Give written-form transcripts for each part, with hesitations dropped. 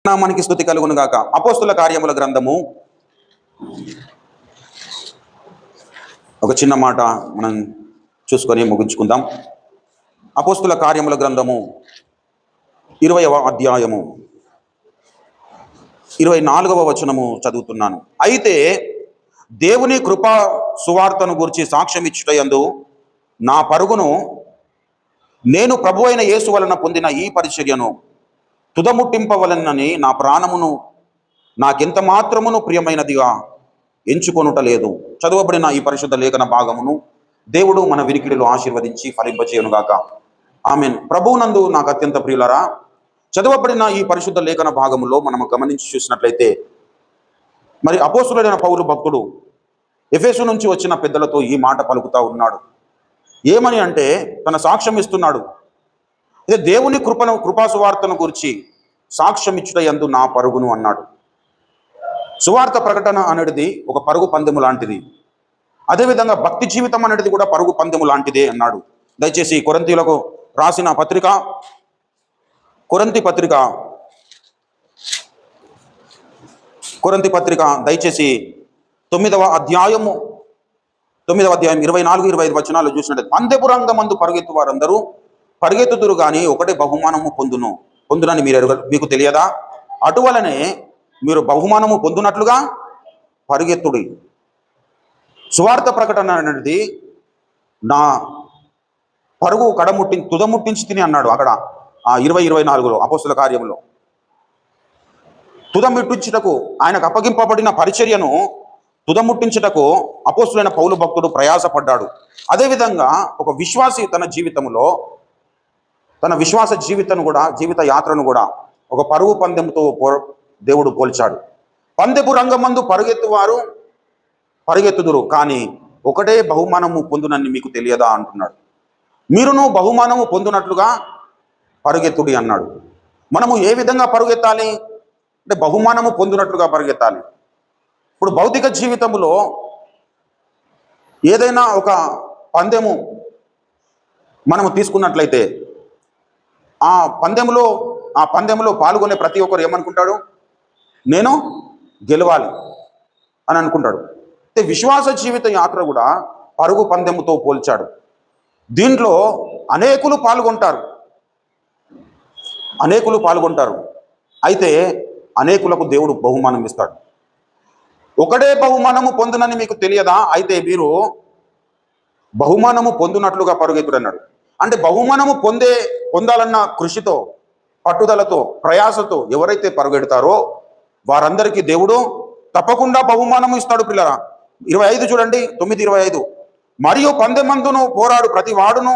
నామానికి స్తుతి కలుగును గాక. అపోస్తుల కార్యముల గ్రంథము ఒక చిన్న మాట మనం చూసుకొని ముగించుకుందాం. అపోస్తుల కార్యముల గ్రంథము 20వ అధ్యాయము 24వ వచనము చదువుతున్నాను. అయితే దేవుని కృపా సువార్తను గురించి సాక్ష్యం ఇచ్చుటయందు నా పరుగును నేను ప్రభు అయిన యేసు వలన పొందిన ఈ పరిచర్యను తుదముట్టింపవలనని నా ప్రాణమును నాకెంత మాత్రమును ప్రియమైనదిగా ఎంచుకొనుట లేదు. చదువబడిన ఈ పరిశుద్ధ లేఖన భాగమును దేవుడు మన వినికిడిలో ఆశీర్వదించి ఫలింపచేయునుగాక. ఆమేన్. ప్రభువునందు నాకు అత్యంత ప్రియులరా, చదవబడిన ఈ పరిశుద్ధ లేఖన భాగములో మనము గమనించి చూసినట్లయితే, మరి అపోస్తులైన పౌలు భక్తుడు ఎఫెసు నుంచి వచ్చిన పెద్దలతో ఈ మాట పలుకుతా ఉన్నాడు. ఏమని అంటే, తన సాక్ష్యం ఇస్తున్నాడు. ఇదే దేవుని కృపా సువార్తను గురించి సాక్ష్యం ఇచ్చుటయందు నా పరుగును అన్నాడు. సువార్త ప్రకటన అనేది ఒక పరుగు పందెము లాంటిది. అదేవిధంగా భక్తి జీవితం అనేది కూడా పరుగు పందెము లాంటిదే అన్నాడు. దయచేసి కొరింథీయులకు రాసిన పత్రిక, కొరింథీ పత్రిక దయచేసి 9వ అధ్యాయం 24-25 వచనాలు చూసినట్టు, పందెపు రంగమందు పరుగెత్తు వారందరూ పరిగెత్తుదురు కానీ ఒకటే బహుమానము పొందునని మీకు తెలియదా? అటువలనే మీరు బహుమానము పొందునట్లుగా పరిగెత్తుడి. సువార్త ప్రకటన అనేది నా పరుగు తుదముట్టించి తిని అన్నాడు. అక్కడ 20-24లో అపోస్తుల కార్యంలో తుదముట్టించుటకు, ఆయనకు అప్పగింపబడిన పరిచర్యను తుదముట్టించుటకు అపోస్తులైన పౌలు భక్తుడు ప్రయాసపడ్డాడు. అదేవిధంగా ఒక విశ్వాసి తన విశ్వాస జీవిత యాత్రను కూడా ఒక పరుగు పందెంతో దేవుడు పోల్చాడు. పందెపు రంగమందు పరిగెత్తుదురు కానీ ఒకటే బహుమానము పొందునని మీకు తెలియదా అంటున్నాడు. మీరును బహుమానము పొందునట్లుగా పరుగెత్తుడి అన్నాడు. మనము ఏ విధంగా పరుగెత్తాలి అంటే బహుమానము పొందునట్లుగా పరిగెత్తాలి. ఇప్పుడు భౌతిక జీవితంలో ఏదైనా ఒక పందెము మనము తీసుకున్నట్లయితే ఆ పందెంలో పాల్గొనే ప్రతి ఒక్కరు ఏమనుకుంటాడు? నేను గెలవాలి అని అనుకుంటాడు. అయితే విశ్వాస జీవిత యాత్ర కూడా పరుగు పందెముతో పోల్చాడు. దీంట్లో అనేకులు పాల్గొంటారు. అయితే అనేకులకు దేవుడు బహుమానం ఇస్తాడు. ఒకటే బహుమానము పొందునని మీకు తెలియదా? అయితే మీరు బహుమానము పొందునట్లుగా పరుగెత్తుడు అన్నాడు. అంటే బహుమానము పొందాలన్న కృషితో, పట్టుదలతో, ప్రయాసతో ఎవరైతే పరుగెడతారో వారందరికీ దేవుడు తప్పకుండా బహుమానము ఇస్తాడు. పిల్లరా, 25 చూడండి, 9:25. మరియు పందెమందును పోరాడు ప్రతి వాడును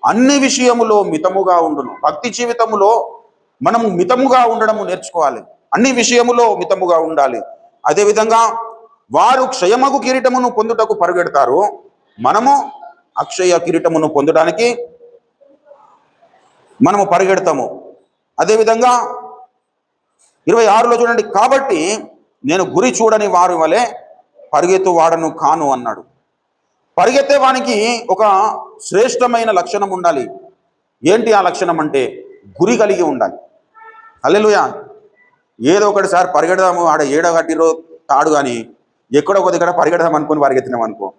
అన్ని విషయములో మితముగా ఉండును. భక్తి జీవితములో మనము మితముగా ఉండడము నేర్చుకోవాలి. అన్ని విషయములో మితముగా ఉండాలి. అదేవిధంగా వారు క్షయమగు కిరీటమును పొందుటకు పరుగెడతారు, మనము అక్షయ కిరీటమును పొందడానికి మనము పరిగెడతాము. అదేవిధంగా 26లో చూడండి, కాబట్టి నేను గురి చూడని వారి వలె పరిగెత్తు వాడను కాను అన్నాడు. పరిగెత్తే వానికి ఒక శ్రేష్టమైన లక్షణం ఉండాలి. ఏంటి ఆ లక్షణం అంటే గురి కలిగి ఉండాలి. హల్లెలూయా. ఏదో ఒకటిసారి పరిగెడదాము, ఆడ ఏడగట్టిరో తాడు కానీ ఎక్కడో ఒక దగ్గర పరిగెడదాం అనుకుని పరిగెత్తినాం అనుకో,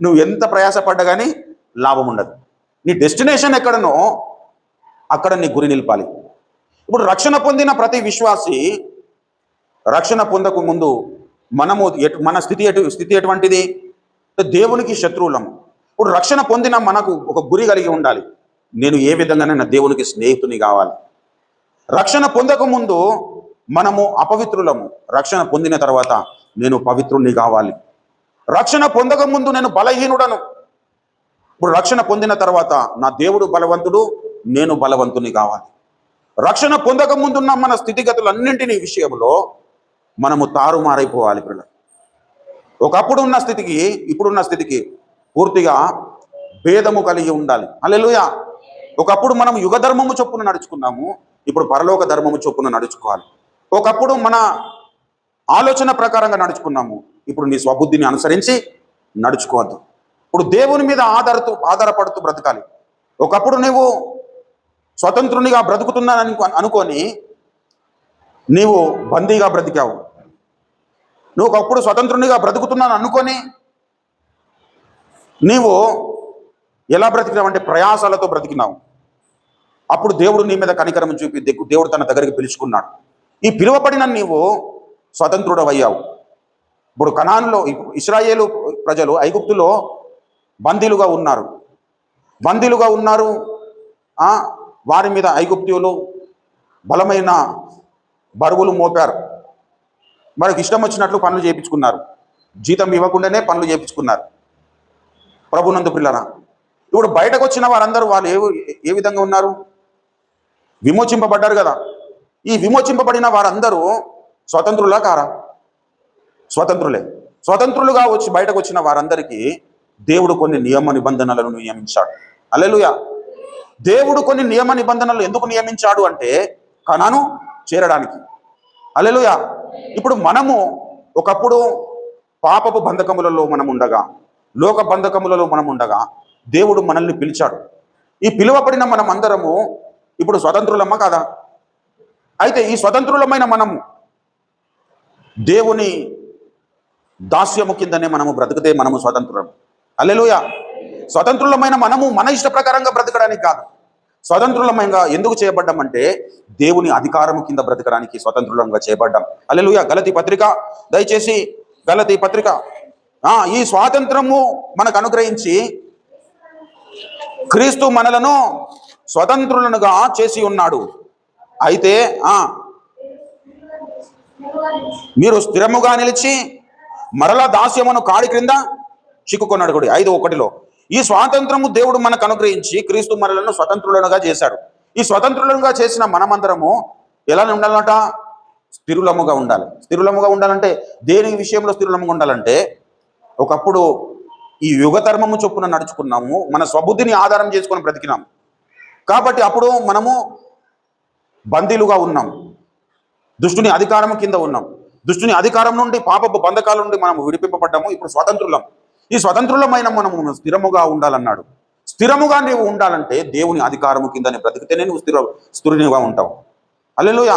నువ్వు ఎంత ప్రయాసపడ్డా కానీ లాభం ఉండదు. నీ డెస్టినేషన్ ఎక్కడనో అక్కడ నీ గురి నిలపాలి. ఇప్పుడు రక్షణ పొందిన ప్రతి విశ్వాసి రక్షణ పొందక ముందు మన స్థితి ఎటువంటిది? దేవునికి శత్రువులము. ఇప్పుడు రక్షణ పొందిన మనకు ఒక గురి కలిగి ఉండాలి. నేను ఏ విధంగానైనా దేవునికి స్నేహితుని కావాలి. రక్షణ పొందక ముందు మనము అపవిత్రులము. రక్షణ పొందిన తర్వాత నేను పవిత్రుణ్ణి కావాలి. రక్షణ పొందక ముందు నేను బలహీనుడను. ఇప్పుడు రక్షణ పొందిన తర్వాత నా దేవుడు బలవంతుడు, నేను బలవంతుని కావాలి. రక్షణ పొందక ముందున్న మన స్థితిగతులన్నింటినీ విషయంలో మనము తారుమారైపోవాలి. ఒకప్పుడు ఉన్న స్థితికి ఇప్పుడున్న స్థితికి పూర్తిగా భేదము కలిగి ఉండాలి. హల్లెలూయా. ఒకప్పుడు మనం యుగ ధర్మము చొప్పున నడుచుకున్నాము, ఇప్పుడు పరలోక ధర్మము చొప్పున నడుచుకోవాలి. ఒకప్పుడు మన ఆలోచన ప్రకారంగా నడుచుకున్నాము, ఇప్పుడు నీ స్వబుద్ధిని అనుసరించి నడుచుకోవద్దు. ఇప్పుడు దేవుని మీద ఆధారపడుతూ బ్రతకాలి. ఒకప్పుడు నువ్వు స్వతంత్రునిగా బ్రతుకుతున్నానని అనుకొని నీవు బందీగా బ్రతికావు. నువ్వు ఒకప్పుడు స్వతంత్రునిగా బ్రతుకుతున్నాను అనుకొని నీవు ఎలా బ్రతికినావంటే ప్రయాసాలతో బ్రతికినావు. అప్పుడు దేవుడు నీ మీద కనికరం చూపి దేవుడు తన దగ్గరికి పిలుచుకున్నాడు. ఈ పిలువబడిన నీవు స్వతంత్రుడవయ్యావు. ఇప్పుడు కనానులో ఇశ్రాయేలు ప్రజలు ఐగుప్తులో బందీలుగా ఉన్నారు. వారి మీద ఐగుప్తీయులు బలమైన బరువులు మోపారు. వారికి ఇష్టం వచ్చినట్లు పనులు చేయించుకున్నారు. జీతం ఇవ్వకుండానే పనులు చేయించుకున్నారు. ప్రభునందు పిల్లరా, ఇప్పుడు బయటకు వచ్చిన వారందరూ వాళ్ళు ఏ విధంగా ఉన్నారు? విమోచింపబడ్డారు కదా. ఈ విమోచింపబడిన వారందరూ స్వతంత్రులా కారా? స్వతంత్రులే. స్వతంత్రులుగా వచ్చి బయటకు వచ్చిన వారందరికీ దేవుడు కొన్ని నియమ నిబంధనలను నియమించాడు. హల్లెలూయా. దేవుడు కొన్ని నియమ నిబంధనలు ఎందుకు నియమించాడు అంటే కనాను చేరడానికి. హల్లెలూయా. ఇప్పుడు మనము ఒకప్పుడు పాపపు బంధకములలో మనం ఉండగా, లోక బంధకములలో మనం ఉండగా దేవుడు మనల్ని పిలిచాడు. ఈ పిలువబడిన మనం అందరము ఇప్పుడు స్వతంత్రులమ్మ కాదా? అయితే ఈ స్వతంత్రులమైన మనము దేవుని దాస్యము కిందనే మనము బ్రతికితే మనము స్వతంత్రులం. హల్లెలూయా. స్వతంత్రులమైన మనము మన ఇష్ట ప్రకారంగా బ్రతకడానికి కాదు. స్వతంత్రులమైన ఎందుకు చేయబడ్డామంటే దేవుని అధికారము కింద బ్రతకడానికి స్వతంత్రులంగా చేయబడ్డాం. హల్లెలూయా. గలతీ పత్రిక, దయచేసి గలతీ పత్రిక. ఈ స్వాతంత్రము మనకు అనుగ్రహించి క్రీస్తు మనలను స్వతంత్రులనుగా చేసి ఉన్నాడు. అయితే మీరు స్థిరముగా నిలిచి మరలా దాస్యమును కాడి క్రింద చిక్కుకున్నాడు. 5:1 ఈ స్వాతంత్రము దేవుడు మనకు అనుగ్రహించి క్రీస్తు మనలను స్వతంత్రులుగా చేశాడు. ఈ స్వతంత్రులుగా చేసిన మనమందరము ఎలా ఉండాలన్నట? స్థిరులముగా ఉండాలి. స్థిరులముగా ఉండాలంటే దేని విషయంలో స్థిరులముగా ఉండాలంటే, ఒకప్పుడు ఈ యుగధర్మము చొప్పున నడుచుకున్నాము, మన స్వబుద్ధిని ఆధారం చేసుకొని బ్రతికినాము. కాబట్టి అప్పుడు మనము బందీలుగా ఉన్నాం, దుష్టుని అధికారం కింద ఉన్నాం. దుష్టుని అధికారం నుండి, పాపపు బంధకాల నుండి మనం విడిపింపబడ్డాము. ఇప్పుడు స్వతంత్రులం. ఈ స్వతంత్రులమైన మనము స్థిరముగా ఉండాలన్నాడు. స్థిరముగా నీవు ఉండాలంటే దేవుని అధికారము కిందని బ్రతికితేనే నువ్వు స్థిరునిగా ఉంటావు. హల్లెలూయా.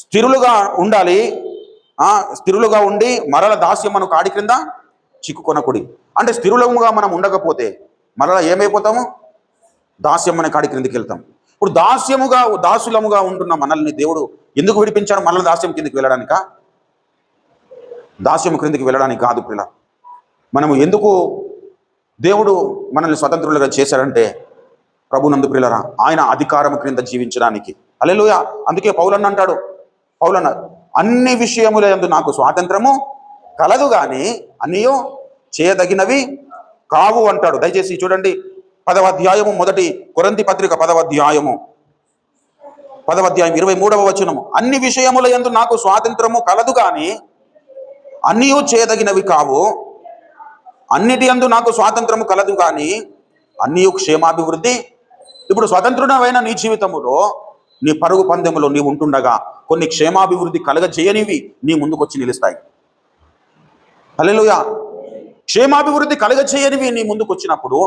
స్థిరులుగా ఉండాలి. స్థిరులుగా ఉండి మరల దాస్యమును కాడి క్రింద చిక్కుకొనకుడి. అంటే స్థిరులముగా మనం ఉండకపోతే మరలా ఏమైపోతాము? దాస్యం అనే కాడి క్రిందికి వెళ్తాం. ఇప్పుడు దాసులముగా ఉంటున్న మనల్ని దేవుడు ఎందుకు విడిపించాడు? మరల దాస్యం కిందికి వెళ్ళడానికా? దాస్యం క్రిందికి వెళ్ళడానికి కాదు పిల్ల. మనము ఎందుకు దేవుడు మనల్ని స్వతంత్రులుగా చేశాడంటే ప్రభునందు ప్రియులరా, ఆయన అధికారం క్రింద జీవించడానికి. హల్లెలూయా. అందుకే పౌలన్న అంటాడు, అన్ని విషయముల యందు నాకు స్వాతంత్రము కలదు కానీ అన్నీయో చేయదగినవి కావు అంటాడు. దయచేసి చూడండి 10వ అధ్యాయము, మొదటి కొరింథీ పత్రిక 10వ అధ్యాయము 23వ వచనము. అన్ని విషయముల యందు నాకు స్వాతంత్రము కలదు కానీ అన్నీయో చేయదగినవి కావు. అన్నిటి యందు నాకు స్వాతంత్రము కలదు కానీ అన్నీయు క్షేమాభివృద్ధి. ఇప్పుడు స్వతంత్రుడమైన నీ జీవితములో, నీ పరుగు పందెములో నీవు ఉంటుండగా కొన్ని క్షేమాభివృద్ధి కలగజేయనివి నీ ముందుకొచ్చి నిలుస్తాయి. హల్లెలూయా. క్షేమాభివృద్ధి కలగజేయనివి నీ ముందుకు వచ్చినప్పుడు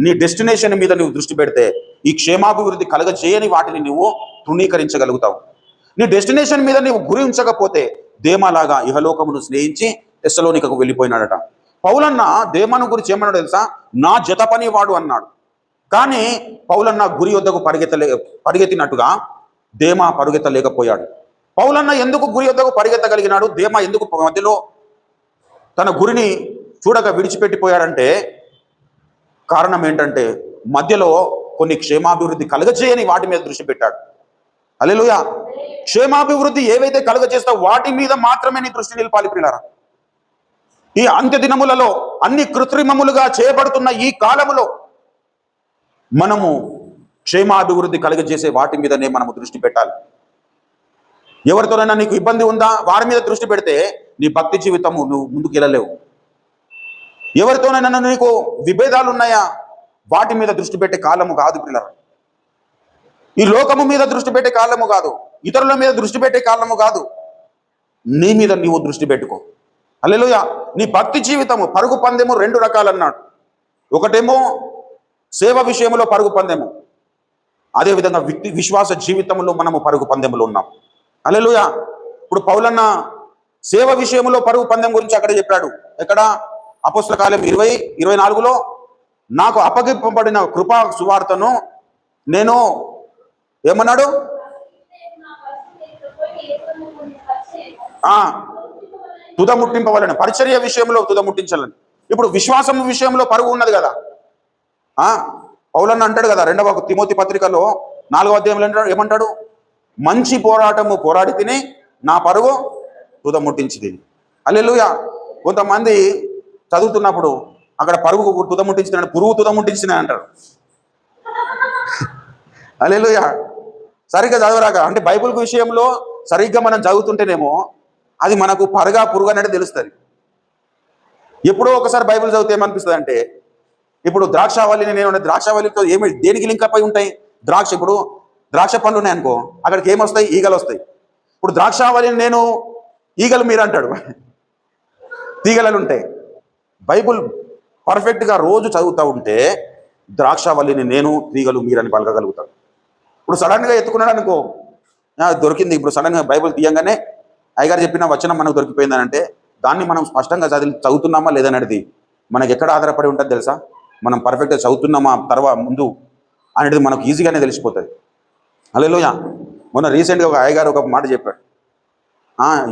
నీ డెస్టినేషన్ మీద నువ్వు దృష్టి పెడితే ఈ క్షేమాభివృద్ధి కలగజేయని వాటిని నువ్వు తృణీకరించగలుగుతావు. నీ డెస్టినేషన్ మీద నువ్వు గురి ఉంచకపోతే దేమాలాగా ఇహలోకమును స్నేహించి తెస్సలోనికకు వెళ్ళిపోయినాడట. పౌలన్న దేమాను గురించి ఏమన్నాడు తెలుసా? నా జత పని వాడు అన్నాడు. కానీ పౌలన్న గురి వద్దకు పరిగెత్తినట్టుగా దేమా పరుగెత్తలేకపోయాడు. పౌలన్న ఎందుకు గురి వద్దకు పరిగెత్తగలిగినాడు? దేమా ఎందుకు మధ్యలో తన గురిని చూడక విడిచిపెట్టిపోయాడంటే కారణం ఏంటంటే మధ్యలో కొన్ని క్షేమాభివృద్ధి కలుగజేయని వాటి మీద దృష్టి పెట్టాడు. హల్లెలూయా. క్షేమాభివృద్ధి ఏవైతే కలుగజేస్తావో వాటి మీద మాత్రమే నీ దృష్టి నిలపాలి ప్రియులారా. ఈ అంత్య దినములలో అన్ని కృత్రిమములుగా చేయబడుతున్న ఈ కాలములో మనము క్షేమాభివృద్ధి కలుగజేసే వాటి మీదనే మనము దృష్టి పెట్టాలి. ఎవరితోనైనా నీకు ఇబ్బంది ఉందా? వారి మీద దృష్టి పెడితే నీ భక్తి జీవితము నువ్వు ముందుకు వెళ్ళలేవు. ఎవరితోనైనా నీకు విభేదాలు ఉన్నాయా? వాటి మీద దృష్టి పెట్టే కాలము కాదు పిల్లలు. ఈ లోకము మీద దృష్టి పెట్టే కాలము కాదు, ఇతరుల మీద దృష్టి పెట్టే కాలము కాదు. నీ మీద నీవు దృష్టి పెట్టుకో. హల్లెలూయా. నీ భక్తి జీవితము పరుగు పందెము 2 రకాలు అన్నాడు. ఒకటేమో సేవ విషయంలో పరుగు పందెము, అదేవిధంగా విశ్వాస జీవితంలో మనము పరుగు పందెములు ఉన్నాం. హల్లెలూయా. ఇప్పుడు పౌలన్న సేవ విషయంలో పరుగు పందెం గురించి అక్కడ చెప్పాడు. ఎక్కడ? అపోస్తల కార్యం 20:24లో నాకు అప్పగింపబడిన కృపా సువార్తను నేను ఏమన్నాడు? తుదముట్టింపవాలని, పరిచర్య విషయంలో తుదముట్టించాలని. ఇప్పుడు విశ్వాసం విషయంలో పరుగు ఉన్నది కదా. పౌలన్న అంటాడు కదా 2వ తిమోతి పత్రికలో 4వ అధ్యాయంలో ఏమంటాడు? మంచి పోరాటము పోరాడి తిని నా పరుగు తుదముట్టించి తిని. హల్లెలూయా. కొంతమంది చదువుతున్నప్పుడు అక్కడ పరుగు తుదముట్టించిన, పురుగు తుదముట్టించిన అంటారు. హల్లెలూయా. సరిగ్గా చదవరాక, అంటే బైబిల్ విషయంలో సరిగ్గా మనం చదువుతుంటేనేమో అది మనకు పురుగు అనేది తెలుస్తుంది. ఎప్పుడో ఒకసారి బైబిల్ చదివితే ఏమనిపిస్తుంది అంటే, ఇప్పుడు ద్రాక్షావళిని నేను ద్రాక్షావళితో దేనికి లింక్ అయి ఉంటాయి? ఇప్పుడు ద్రాక్ష పండ్లు ఉన్నాయనుకో, అక్కడికి ఏమొస్తాయి? ఈగలు వస్తాయి. ఇప్పుడు ద్రాక్షావళిని నేను, ఈగలు మీరు అంటాడు, తీగలలు ఉంటాయి. బైబిల్ పర్ఫెక్ట్గా రోజు చదువుతూ ఉంటే ద్రాక్షావళిని నేను, తీగలు మీరని పలకగలుగుతాడు. ఇప్పుడు సడన్గా ఎత్తుకున్నాడు అనుకో, దొరికింది. ఇప్పుడు సడన్గా బైబిల్ తీయంగానే అయ్యగారు చెప్పిన వచనం మనకు దొరికిపోయిందని అంటే దాన్ని మనం స్పష్టంగా చదువుతున్నామా లేదనేది మనకి ఎక్కడ ఆధారపడి ఉంటుంది తెలుసా? మనం పర్ఫెక్ట్గా చదువుతున్నామా ముందు అనేది మనకు ఈజీగానే తెలిసిపోతుంది. హల్లెలూయా. మొన్న రీసెంట్గా ఒక అయ్యగారు ఒక మాట చెప్పాడు.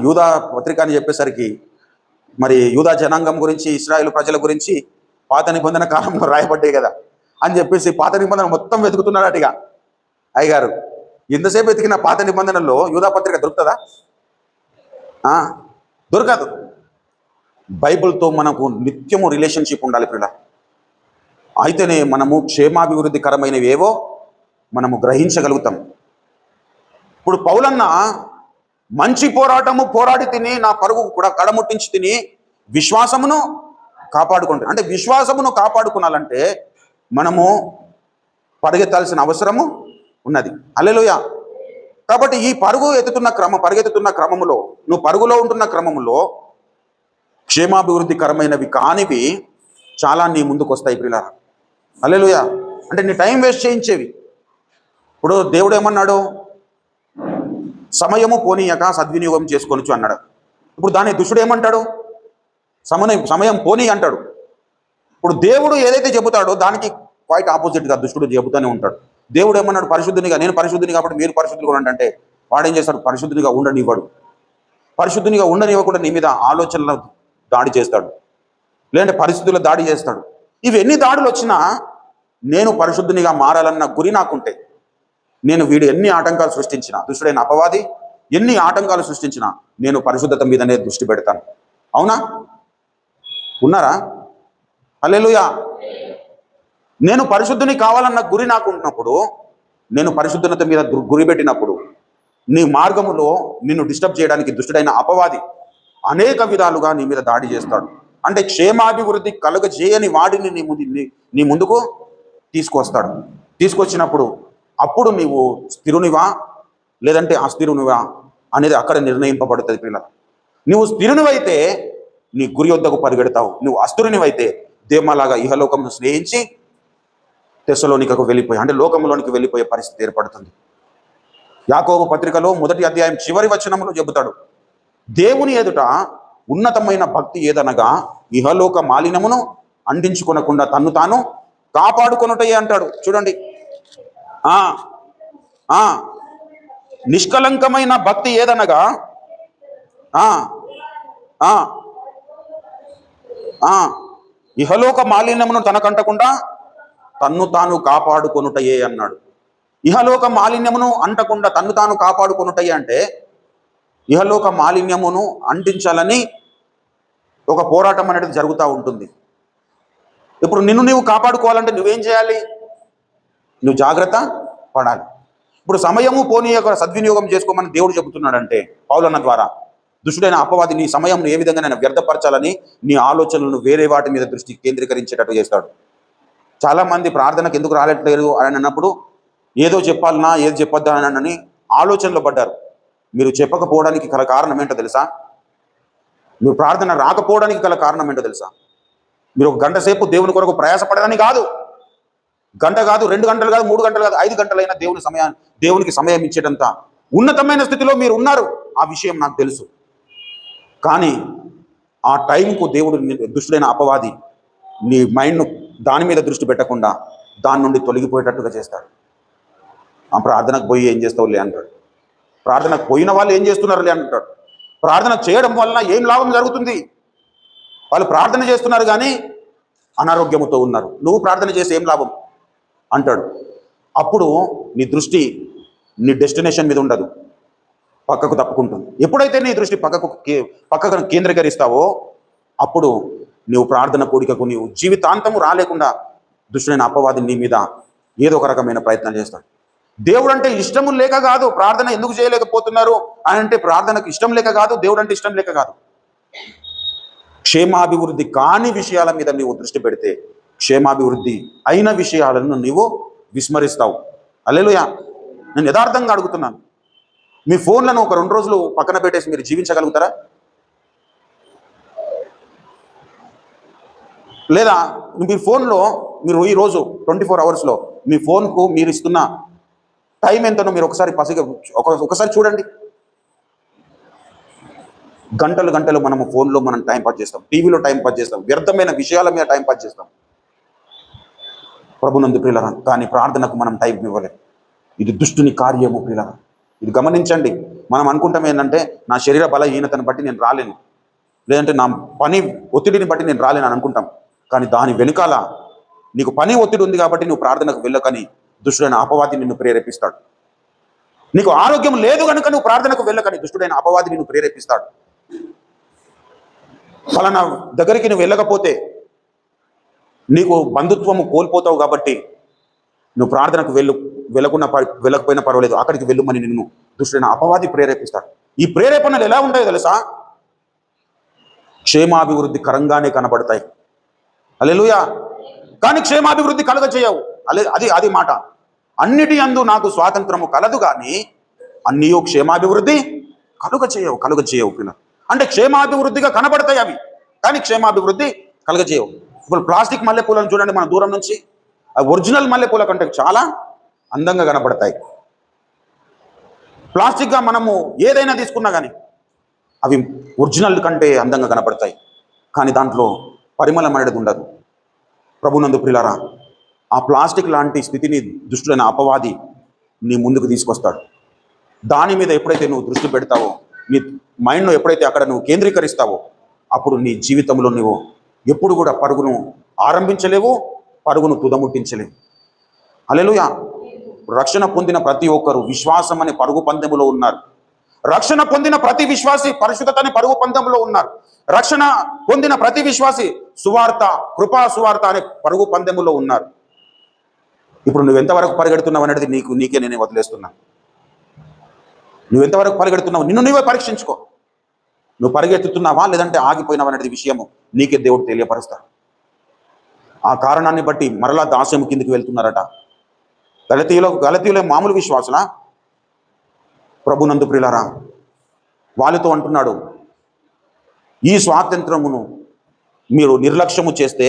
యూదా పత్రిక అని చెప్పేసరికి మరి యూదా జనాంగం గురించి, ఇశ్రాయేలు ప్రజల గురించి పాత నిబంధన కాలంలో రాయబడ్డాయి కదా అని చెప్పేసి పాత నిబంధన మొత్తం వెతుకుతున్నాడు అటుగా అయ్యగారు. ఎంతసేపు వెతికిన పాత నిబంధనలో యూదా పత్రిక దొరుకుతుందా? దొరకదు. బైబిల్తో మనకు నిత్యము రిలేషన్షిప్ ఉండాలి పిల్ల. అయితేనే మనము క్షేమాభివృద్ధికరమైనవి ఏవో మనము గ్రహించగలుగుతాం. ఇప్పుడు పౌలన్న మంచి పోరాటము పోరాడి తిని నా పరుగు కూడా కడముట్టించి తిని విశ్వాసమును కాపాడుకుంటాం. అంటే విశ్వాసమును కాపాడుకోవాలంటే మనము పరిగెత్తాల్సిన అవసరము ఉన్నది. హల్లెలూయా. కాబట్టి ఈ పరిగెత్తుతున్న క్రమములో, నువ్వు పరుగులో ఉంటున్న క్రమములో క్షేమాభివృద్ధికరమైనవి కానివి చాలా నీ ముందుకు వస్తాయి పిల్లరా. హల్లెలూయా. అంటే నీ టైం వేస్ట్ చేయించేవి. ఇప్పుడు దేవుడు ఏమన్నాడు? సమయము పోనీయక సద్వినియోగం చేసుకోవచ్చు అన్నాడు. ఇప్పుడు దాని దుష్టుడు ఏమంటాడు? సమయం పోనీ అంటాడు. ఇప్పుడు దేవుడు ఏదైతే చెబుతాడో దానికి క్వైట్ ఆపోజిట్గా దుష్టుడు చెబుతూనే ఉంటాడు. దేవుడు ఏమన్నాడు? పరిశుద్ధునిగా, నేను పరిశుద్ధుని కాబట్టి మీరు పరిశుద్ధులుగా ఉండండి అంటే వాడేం చేస్తాడు? పరిశుద్ధునిగా ఉండనివ్వడు. పరిశుద్ధునిగా ఉండనివ్వకుండా నీ మీద ఆలోచనలు దాడి చేస్తాడు, లేదంటే పరిస్థితుల్లో దాడి చేస్తాడు. ఇవి ఎన్ని దాడులు వచ్చినా నేను పరిశుద్ధునిగా మారాలన్న గురి నాకుంటే, నేను వీడు ఎన్ని ఆటంకాలు సృష్టించినా, దుష్టుడైన అపవాది ఎన్ని ఆటంకాలు సృష్టించినా నేను పరిశుద్ధత మీదనే దృష్టి పెడతాను. అవునా? ఉన్నారా? హల్లెలూయా. నేను పరిశుద్ధుని కావాలన్న గురి నాకు ఉన్నప్పుడు, నేను పరిశుద్ధత మీద గురి పెట్టినప్పుడు నీ మార్గములో నిన్ను డిస్టర్బ్ చేయడానికి దుష్టుడైన అపవాది అనేక విధాలుగా నీ మీద దాడి చేస్తాడు. అంటే క్షేమాభివృద్ధి కలుగజేయని వాడిని నీ ముందుకు తీసుకొస్తాడు. తీసుకొచ్చినప్పుడు అప్పుడు నీవు స్థిరునివా లేదంటే అస్థిరునివా అనేది అక్కడ నిర్ణయింపబడుతుంది పిల్లల. నువ్వు స్థిరునివైతే నీ గురి వద్దకు పరిగెడతావు. నువ్వు అస్థిరునివైతే దేమలాగా ఇహలోకంను స్నేహించి తెస్సలోనికకు వెళ్ళిపోయి, అంటే లోకంలోనికి వెళ్ళిపోయే పరిస్థితి ఏర్పడుతుంది. యాకోబు పత్రికలో 1వ అధ్యాయం చివరి వచనంలో చెబుతాడు, దేవుని ఎదుట ఉన్నతమైన భక్తి ఏదనగా ఇహలోక మాలిన్యమును అంటించుకొనకుండా తన్ను తాను కాపాడుకొనుటయే అంటాడు. చూడండి, నిష్కలంకమైన భక్తి ఏదనగా ఇహలోక మాలిన్యమును తనకంటకుండా తన్ను తాను కాపాడుకొనుటయే అన్నాడు. ఇహలోక మాలిన్యమును అంటకుండా తన్ను తాను కాపాడుకొనుటయే అంటే ఇహలోక మాలిన్యమును అంటించాలని ఒక పోరాటం అనేది జరుగుతూ ఉంటుంది. ఇప్పుడు నిన్ను నీవు కాపాడుకోవాలంటే నువ్వేం చేయాలి? నువ్వు జాగ్రత్త పడాలి. ఇప్పుడు సమయము పోనీయక సద్వినియోగం చేసుకోమని దేవుడు చెబుతున్నాడంటే పౌలన్న ద్వారా, దుష్టుడైన అపవాది నీ సమయం ఏ విధంగా నేను వ్యర్థపరచాలని నీ ఆలోచనలను వేరే వాటి మీద దృష్టి కేంద్రీకరించేటట్టు చేస్తాడు. చాలామంది ప్రార్థనకు ఎందుకు రాలేట్లేరు అని అన్నప్పుడు ఏదో చెప్పాలన్నా ఏది చెప్పొద్దా అని ఆలోచనలో పడ్డారు. మీరు చెప్పకపోవడానికి గల కారణం ఏంటో తెలుసా? మీరు ప్రార్థన రాకపోవడానికి గల కారణం ఏంటో తెలుసా? మీరు 1 గంట సేపు దేవుని కొరకు ప్రయాసపడదని కాదు. గంట కాదు, 2 గంటలు కాదు, 3 గంటలు కాదు, 5 గంటలైనా దేవునికి సమయం ఇచ్చేటంత ఉన్నతమైన స్థితిలో మీరు ఉన్నారు, ఆ విషయం నాకు తెలుసు. కానీ ఆ టైంకు దేవుడు దుష్టుడైన అపవాది నీ మైండ్ను దాని మీద దృష్టి పెట్టకుండా దాని నుండి తొలగిపోయేటట్టుగా చేస్తాడు. ఆ ప్రార్థనకు పోయి ఏం చేస్తావులే అంటాడు. ప్రార్థనకు పోయిన వాళ్ళు ఏం చేస్తున్నారులే అంటాడు. ప్రార్థన చేయడం వలన ఏం లాభం జరుగుతుంది? వాళ్ళు ప్రార్థన చేస్తున్నారు కానీ అనారోగ్యముతో ఉన్నారు. నువ్వు ప్రార్థన చేసి ఏం లాభం అంటాడు. అప్పుడు నీ దృష్టి నీ డెస్టినేషన్ మీద ఉండదు, పక్కకు తప్పుకుంటుంది. ఎప్పుడైతే నీ దృష్టి పక్కకు కేంద్రీకరిస్తావో అప్పుడు నువ్వు ప్రార్థన కోడికకు నీవు జీవితాంతము రాలేకుండా దుష్టుడైన అపవాది నీ మీద ఏదో ఒక రకమైన ప్రయత్నం చేస్తాడు. దేవుడు అంటే ఇష్టము లేక కాదు. ప్రార్థన ఎందుకు చేయలేకపోతున్నారు అని అంటే ప్రార్థనకు ఇష్టం లేక కాదు, దేవుడు అంటే ఇష్టం లేక కాదు. క్షేమాభివృద్ధి కాని విషయాల మీద నీవు దృష్టి పెడితే క్షేమాభివృద్ధి అయిన విషయాలను నీవు విస్మరిస్తావు. హల్లెలూయా. నేను యథార్థంగా అడుగుతున్నాను, మీ ఫోన్లను ఒక 2 రోజులు పక్కన పెట్టేసి మీరు జీవించగలుగుతారా? లేదా మీ ఫోన్లో మీరు ఈ రోజు 24 అవర్స్లో మీ ఫోన్కు మీరు ఇస్తున్న టైం ఎంతనో మీరు ఒకసారి చూడండి. గంటలు గంటలు మనము ఫోన్లో మనం టైం పాస్ చేస్తాం, టీవీలో టైం పాస్ చేస్తాం, వ్యర్థమైన విషయాల మీద టైం పాస్ చేస్తాం. ప్రభునందు ప్రియులారా, కానీ ప్రార్థనకు మనం టైం ఇవ్వలేదు. ఇది దుష్టుని కార్యము ప్రియులారా. ఇది గమనించండి. మనం అనుకుంటాం ఏంటంటే నా శరీర బలహీనతను బట్టి నేను రాలేను, లేదంటే నా పని ఒత్తిడిని బట్టి నేను రాలేను అని అనుకుంటాం. కానీ దాని వెనుకాల నీకు పని ఒత్తిడి ఉంది కాబట్టి నువ్వు ప్రార్థనకు వెళ్ళకని దుష్టుడైన అపవాది నిన్ను ప్రేరేపిస్తాడు. నీకు ఆరోగ్యం లేదు కనుక నువ్వు ప్రార్థనకు వెళ్ళకని దుష్టుడైన అపవాది నిన్ను ప్రేరేపిస్తాడు. ఫలానా దగ్గరికి నువ్వు వెళ్ళకపోతే నీకు బంధుత్వము కోల్పోతావు కాబట్టి నువ్వు ప్రార్థనకు వెళ్ళకపోయినా పర్వాలేదు, అక్కడికి వెళ్ళమని నిన్ను దుష్టుడైన అపవాది ప్రేరేపిస్తాడు. ఈ ప్రేరేపణలు ఎలా ఉంటాయో తెలుసా? క్షేమాభివృద్ధి కరంగానే కనబడతాయి. హల్లెలూయా. కానీ క్షేమాభివృద్ధి కలుగజేయవు. అది మాట. అన్నిటి యందు నాకు స్వాతంత్రము కలదు కానీ అన్నీయో క్షేమాభివృద్ధి కలుగజేయవు పిల్ల. అంటే క్షేమాభివృద్ధిగా కనబడతాయి అవి, కానీ క్షేమాభివృద్ధి కలుగజేయవు. ఇప్పుడు ప్లాస్టిక్ మల్లెపూలను చూడండి, మన దూరం నుంచి ఒరిజినల్ మల్లెపూల కంటే చాలా అందంగా కనబడతాయి. ప్లాస్టిక్గా మనము ఏదైనా తీసుకున్నా కానీ అవి ఒరిజినల్ కంటే అందంగా కనబడతాయి, కానీ దాంట్లో పరిమళం అనేది ఉండదు. ప్రభునందు ప్రియులారా, ఆ ప్లాస్టిక్ లాంటి స్థితిని దుష్టుడైన అపవాది నీ ముందుకు తీసుకొస్తాడు. దాని మీద ఎప్పుడైతే నువ్వు దృష్టి పెడతావో, నీ మైండ్ను ఎప్పుడైతే అక్కడ నువ్వు కేంద్రీకరిస్తావో అప్పుడు నీ జీవితంలో నువ్వు ఎప్పుడు కూడా పరుగును ఆరంభించలేవు, పరుగును తుదముట్టించలేవు. హల్లెలూయా. రక్షణ పొందిన ప్రతి ఒక్కరు విశ్వాసం అనే పరుగు పందెములో ఉన్నారు. రక్షణ పొందిన ప్రతి విశ్వాసి పరిశుద్ధత అనే పరుగు పందెంలో ఉన్నారు. రక్షణ పొందిన ప్రతి విశ్వాసి సువార్త, కృపా సువార్త అనే పరుగు పందెములో ఉన్నారు. ఇప్పుడు నువ్వు ఎంతవరకు పరిగెడుతున్నావు అనేది నీకే నేనే వదిలేస్తున్నా. నువ్వు ఎంతవరకు పరిగెడుతున్నావు నిన్ను నువ్వే పరీక్షించుకో. నువ్వు పరిగెత్తుతున్నావా లేదంటే ఆగిపోయినావా అనేది విషయము నీకే దేవుడు తెలియపరుస్తాడు. ఆ కారణాన్ని బట్టి మరలా దాస్యము కిందికి వెళ్తున్నారట. గలతీయులే మామూలు విశ్వాసులా? ప్రభునందు ప్రియులారా, వాళ్ళతో అంటున్నాడు, ఈ స్వాతంత్రమును మీరు నిర్లక్ష్యము చేస్తే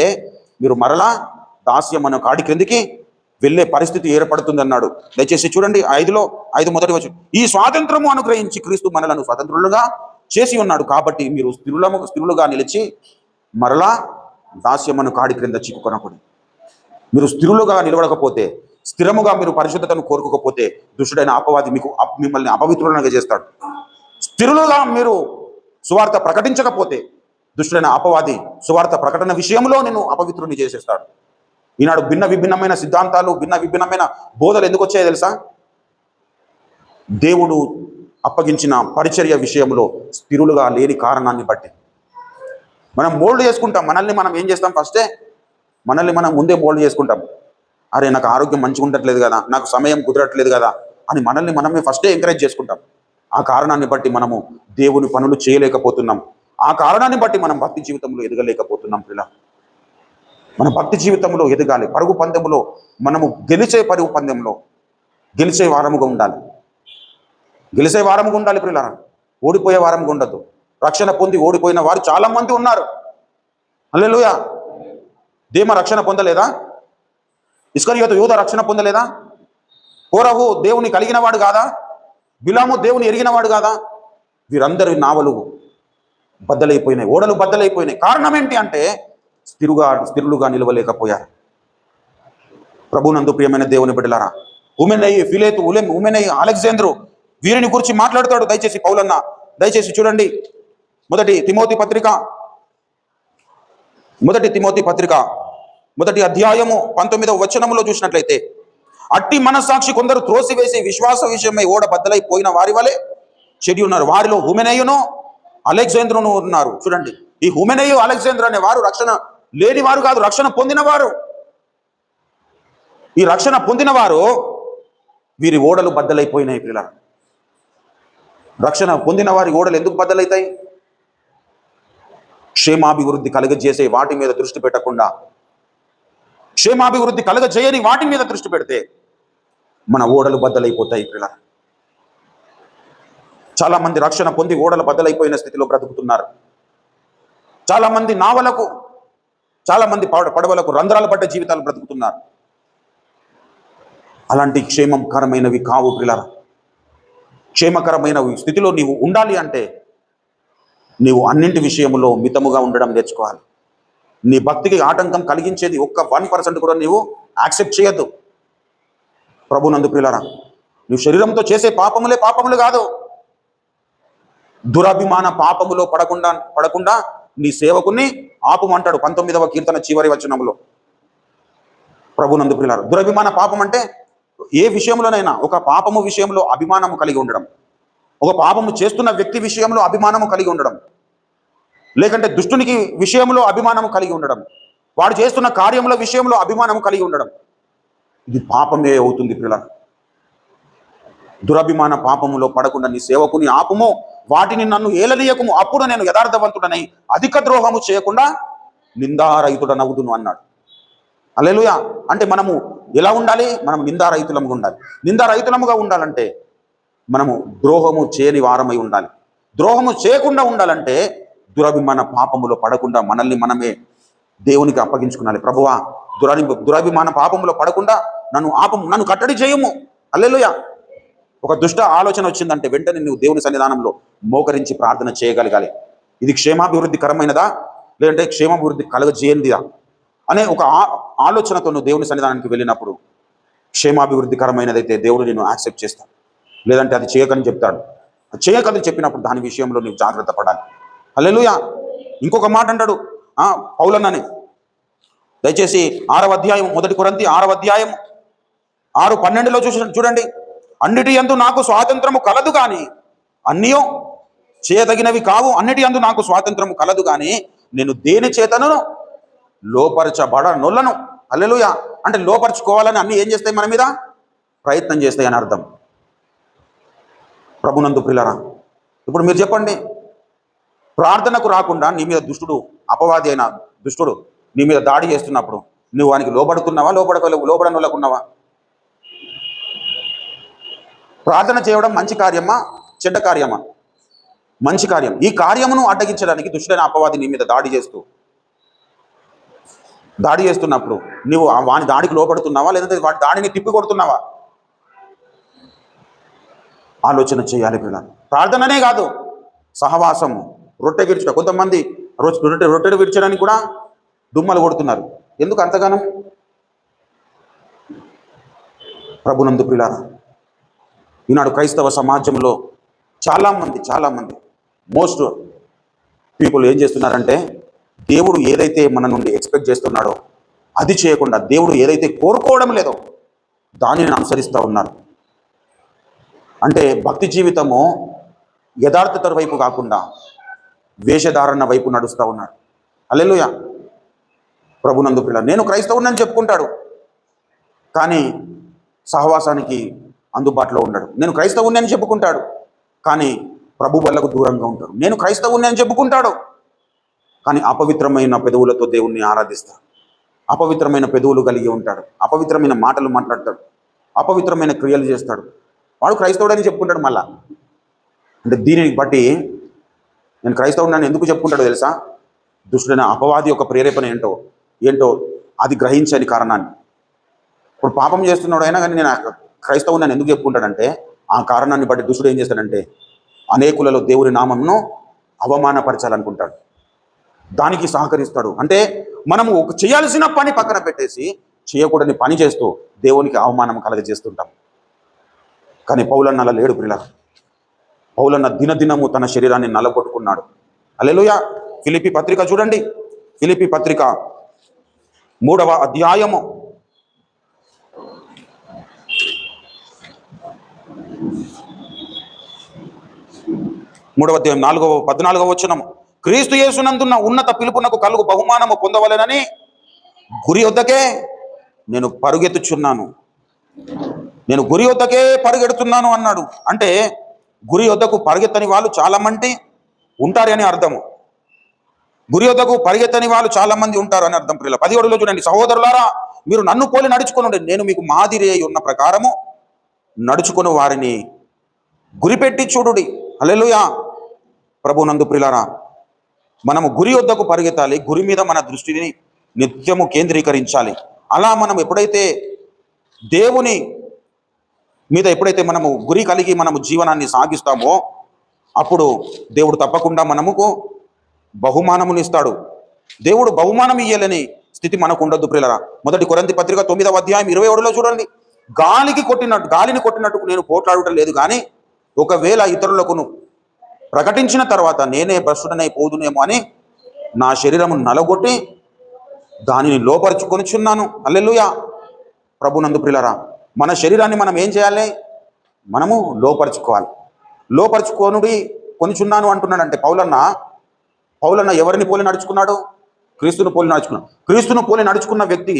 మీరు మరలా దాస్యం అనే కాడి క్రిందికి వెళ్ళే పరిస్థితి ఏర్పడుతుంది అన్నాడు. దయచేసి చూడండి 5 మొదటి వచనం. ఈ స్వాతంత్రము అనుగ్రహించి క్రీస్తు మనలను స్వతంత్రులుగా చేసి ఉన్నాడు కాబట్టి మీరు స్థిరులుగా నిలిచి మరలా దాస్యమను కాడి క్రింద చిక్కుకొనకూడదు. మీరు స్థిరులుగా నిలబడకపోతే, స్థిరముగా మీరు పరిశుద్ధతను కోరుకోకపోతే దుష్టుడైన అపవాది మిమ్మల్ని అపవిత్రులుగా చేస్తాడు. స్థిరులుగా మీరు సువార్త ప్రకటించకపోతే దుష్టుడైన అపవాది సువార్త ప్రకటన విషయంలో నిన్ను అపవిత్రుని చేసేస్తాడు. ఈనాడు విభిన్నమైన సిద్ధాంతాలు, విభిన్నమైన బోధలు ఎందుకు వచ్చాయో తెలుసా? దేవుడు అప్పగించిన పరిచర్య విషయంలో స్థిరులుగా లేని కారణాన్ని బట్టి మనం మోల్డ్ చేసుకుంటాం. మనల్ని మనం ఏం చేస్తాం? మనల్ని మనం ముందే మోల్డ్ చేసుకుంటాం. అరే నాకు ఆరోగ్యం మంచిగా ఉండట్లేదు కదా, నాకు సమయం కుదరట్లేదు కదా అని మనల్ని మనమే ఫస్టే ఎంకరేజ్ చేసుకుంటాం. ఆ కారణాన్ని బట్టి మనము దేవుని పనులు చేయలేకపోతున్నాం. ఆ కారణాన్ని బట్టి మనం భక్తి జీవితంలో ఎదగలేకపోతున్నాం. పిల్ల, మన భక్తి జీవితంలో ఎదగాలి. పరుగు పందెంలో మనము పరుగు పందెంలో గెలిచే వారముగా ఉండాలి. పిల్లరా, ఓడిపోయే వారముగా ఉండద్దు. రక్షణ పొంది ఓడిపోయిన వారు చాలా మంది ఉన్నారు. హల్లెలూయా. దేమ రక్షణ పొందలేదా? ఇస్కరియోతు యూదా రక్షణ పొందలేదా? కోరహు దేవుని కలిగిన వాడు కాదా? బిలాము దేవుని ఎరిగినవాడు కాదా? వీరందరి నావలు బద్దలైపోయినాయి, ఓడలు బద్దలైపోయినాయి. కారణం ఏంటి అంటే స్థిరులుగా నిలవలేకపోయారు. ప్రభునందు ప్రియమైన దేవుని బిడ్డలారా, హుమెనయి, ఫిలేతు, హుమెనయి, అలెగ్జాంద్రు, వీరిని గురించి మాట్లాడతాడు. దయచేసి పౌలన్న దయచేసి చూడండి. మొదటి తిమోతి పత్రిక 1 అధ్యాయము 19వ వచనములో చూసినట్లయితే, అట్టి మనస్సాక్షి కొందరు త్రోసివేసి విశ్వాస విషయమై ఓడ బద్దలైపోయిన వారి వలె చెడి ఉన్నారు. వారిలో హుమెనయును అలెగ్జాంద్రును ఉన్నారు. చూడండి, ఈ హుమెనయు అలెగ్జాంద్రు అనే వారు రక్షణ లేని వారు కాదు, రక్షణ పొందినవారు. ఈ రక్షణ పొందినవారు వీరి ఓడలు బద్దలైపోయినాయి. పిల్లలు, రక్షణ పొందిన వారి ఓడలు ఎందుకు బద్దలైతాయి? క్షేమాభివృద్ధి కలగజేసే వాటి మీద దృష్టి పెట్టకుండా, క్షేమాభివృద్ధి కలగజేయని వాటి మీద దృష్టి పెడితే మన ఓడలు బద్దలైపోతాయి. పిల్లలు, చాలా మంది రక్షణ పొంది ఓడలు బద్దలైపోయిన స్థితిలో బ్రతుకుతున్నారు. చాలా మంది నావలకు, చాలా మంది పడవలకు రంధ్రాలు పడ్డ జీవితాలు బ్రతుకుతున్నారు. అలాంటి క్షేమకరమైనవి కావు పిల్లలు. క్షేమకరమైన స్థితిలో నీవు ఉండాలి అంటే నీవు అన్నింటి విషయంలో మితముగా ఉండడం నేర్చుకోవాలి. నీ భక్తికి ఆటంకం కలిగించేది ఒక్క 1% కూడా నీవు యాక్సెప్ట్ చేయొద్దు. ప్రభునందు ప్రియులారా, నువ్వు శరీరంతో చేసే పాపములు కాదు. దురభిమాన పాపములో పడకుండా నీ సేవకుని ఆపుమంటాడు 19వ కీర్తన చివరి వచనంలో. ప్రభునందు ప్రియులారా, దురభిమాన పాపం అంటే ఏ విషయంలోనైనా ఒక పాపము విషయంలో అభిమానము కలిగి ఉండడం, ఒక పాపము చేస్తున్న వ్యక్తి విషయంలో అభిమానము కలిగి ఉండడం, లేకంటే దుష్టునికి విషయంలో అభిమానము కలిగి ఉండడం, వాడు చేస్తున్న కార్యముల విషయంలో అభిమానము కలిగి ఉండడం, ఇది పాపమే అవుతుంది పిల్లలు. దురభిమాన పాపములో పడకుండా నీ సేవకుని ఆపుము, వాటిని నన్ను ఏలనీయకుము, అప్పుడు నేను యథార్థవంతుడనై అధిక ద్రోహము చేయకుండా నిందారహితుడనవుదును అన్నాడు. హల్లెలూయా. అంటే మనము ఎలా ఉండాలి? మనం నిందారహితులముగా ఉండాలి. నిందారహితులముగా ఉండాలంటే మనము ద్రోహము చేయని వారమై ఉండాలి. ద్రోహము చేయకుండా ఉండాలంటే దురభిమాన పాపములో పడకుండా మనల్ని మనమే దేవునికి అప్పగించుకున్నాలి. ప్రభువా, దురభిమాన పాపములో పడకుండా నన్ను కట్టడి చేయము. హల్లెలూయా. ఒక దుష్ట ఆలోచన వచ్చిందంటే వెంటనే నువ్వు దేవుని సన్నిధానంలో మోకరించి ప్రార్థన చేయగలగాలి. ఇది క్షేమాభివృద్ధికరమైనదా లేదంటే క్షేమాభివృద్ధి కలగజేయండిదా అనే ఒక ఆలోచనతో నువ్వు దేవుని సన్నిధానానికి వెళ్ళినప్పుడు క్షేమాభివృద్ధికరమైనదైతే దేవుడు నేను యాక్సెప్ట్ చేస్తాను, లేదంటే అది చేయకని చెప్తాడు. చేయకని చెప్పినప్పుడు దాని విషయంలో నువ్వు జాగ్రత్త పడాలి. హల్లెలూయా. ఇంకొక మాట అంటాడు పౌలన్నని, దయచేసి 6వ అధ్యాయం 1 కొరింథీ 6వ అధ్యాయం 6:12లో చూడండి. అన్నిటి యందు నాకు స్వాతంత్రము కలదు కానీ అన్నియో చేయదగినవి కావు. అన్నిటి యందు నాకు స్వాతంత్రము కలదు కానీ నేను దేని చేతను లోపరచబడనొల్లను. హల్లెలూయా. అంటే లోపరచుకోవాలని అన్ని ఏం చేస్తాయి? మన మీద ప్రయత్నం చేస్తాయి అని అర్థం. ప్రభునందు ప్రియులారా, ఇప్పుడు మీరు చెప్పండి, ప్రార్థనకు రాకుండా నీ మీద అపవాది అయిన దుష్టుడు నీ మీద దాడి చేస్తున్నప్పుడు నువ్వు వానికి లోబడుతున్నావా? లోబడనులకున్నావా? ప్రార్థన చేయడం మంచి కార్యమా చెడ్డ కార్యమా? మంచి కార్యం. ఈ కార్యమును అడ్డగించడానికి దుష్టుడైన అపవాది నీ మీద దాడి చేస్తున్నప్పుడు నువ్వు వాని దాడికి లోపడుతున్నావా లేదంటే వాడి దాడిని తిప్పి కొడుతున్నావా? ఆలోచన చేయాలి పిల్లలు. ప్రార్థననే కాదు, సహవాసము, రొట్టె విరుచుట. కొంతమంది రొట్టెలు విరచడానికి కూడా దుమ్మలు కొడుతున్నారు. ఎందుకు అంతగానం? ప్రభునందు ప్రియులారా, ఈనాడు క్రైస్తవ సమాజంలో చాలామంది మోస్ట్ పీపుల్ ఏం చేస్తున్నారంటే దేవుడు ఏదైతే మన నుండి ఎక్స్పెక్ట్ చేస్తున్నాడో అది చేయకుండా, దేవుడు ఏదైతే కోరుకోవడం లేదో దానిని అనుసరిస్తూ ఉన్నారు. అంటే భక్తి జీవితము యథార్థత వైపు కాకుండా వేషధారణ వైపు నడుస్తూ ఉన్నాడు. హల్లెలూయా. ప్రభునందు పిల్ల, నేను క్రైస్తవుని చెప్పుకుంటాడు కానీ సహవాసానికి అందుబాటులో ఉండడు. నేను క్రైస్తవుని అని చెప్పుకుంటాడు కానీ ప్రభు వల్లకు దూరంగా ఉంటాడు. నేను క్రైస్తవుని అని చెప్పుకుంటాడు కానీ అపవిత్రమైన పెదవులతో దేవుణ్ణి ఆరాధిస్తాడు. అపవిత్రమైన పెదవులు కలిగి ఉంటాడు. అపవిత్రమైన మాటలు మాట్లాడతాడు. అపవిత్రమైన క్రియలు చేస్తాడు. వాడు క్రైస్తవుడని చెప్పుకుంటాడు. మళ్ళా అంటే దీనిని బట్టి నేను క్రైస్తవుడిని ఎందుకు చెప్పుకుంటాడో తెలుసా? దుష్టుడైన అపవాది యొక్క ప్రేరేపణ ఏంటో అది గ్రహించని కారణాన్ని. ఇప్పుడు పాపం చేస్తున్నాడు అయినా కానీ నేను క్రైస్తవుని ఎందుకు చెప్పుకుంటాడంటే ఆ కారణాన్ని బట్టి దుష్టుడు ఏం చేస్తాడంటే అనేకులలో దేవుని నామంను అవమానపరచాలనుకుంటాడు, దానికి సహకరిస్తాడు. అంటే మనము ఒక చేయాల్సిన పని పక్కన పెట్టేసి చేయకూడని పని చేస్తూ దేవునికి అవమానం కలగజేస్తుంటాం. కానీ పౌలన్న అలా లేడు ప్రియులారా. పౌలన్న దినదినము తన శరీరాన్ని నలగొట్టుకున్నాడు. హల్లెలూయా. ఫిలిప్పీ పత్రిక చూడండి, ఫిలిప్పీ పత్రిక 3వ అధ్యాయము 14వ వచనము. క్రీస్తు యేసునందున్న ఉన్నత పిలుపునకు కలుగు బహుమానము పొందవలెనని గురి వద్దకే నేను పరుగెత్తుచున్నాను, నేను గురి వద్దకే పరుగెడుతున్నాను అన్నాడు. అంటే గురి వద్దకు పరిగెత్తని వాళ్ళు చాలా మంది ఉంటారు అని అర్థము. గురి వద్దకు పరిగెత్తని వాళ్ళు చాలా మంది ఉంటారు అని అర్థం. ప్రియుల 17లో చూడండి, సహోదరులారా మీరు నన్ను పోలి నడుచుకొనుడి, నేను మీకు మాదిరి అయి ఉన్న ప్రకారము నడుచుకొని వారిని గురిపెట్టి చూడుడి. హల్లెలూయా. ప్రభునందు ప్రియులారా, మనము గురి వద్దకు పరిగెత్తాలి, గురి మీద మన దృష్టిని నిత్యము కేంద్రీకరించాలి. అలా మనం ఎప్పుడైతే దేవుని మీద మనము గురి కలిగి మనము జీవనాన్ని సాగిస్తామో అప్పుడు దేవుడు తప్పకుండా మనముకు బహుమానమునిస్తాడు. దేవుడు బహుమానం ఇయ్యాలని స్థితి మనకు ఉండొద్దు ప్రియులారా. 1 కొరింథీ పత్రిక 9వ అధ్యాయం 27లో చూడండి, గాలిని కొట్టినట్టు నేను పోట్లాడటం లేదు, కానీ ఒకవేళ ఇతరులకును ప్రకటించిన తర్వాత నేనే భ్రష్టుడనై పోదునేమో అని నా శరీరము నలగొట్టి దానిని లోపరుచుకొనిచున్నాను. హల్లెలూయా. ప్రభునందు ప్రియులారా, మన శరీరాన్ని మనం ఏం చేయాలి? మనము లోపరుచుకోవాలి. కొనుచున్నాను అంటున్నాడంటే పౌలన్న ఎవరిని పోలి నడుచుకున్నాడు? క్రీస్తును పోలి నడుచుకున్నాడు. క్రీస్తును పోలి నడుచుకున్న వ్యక్తి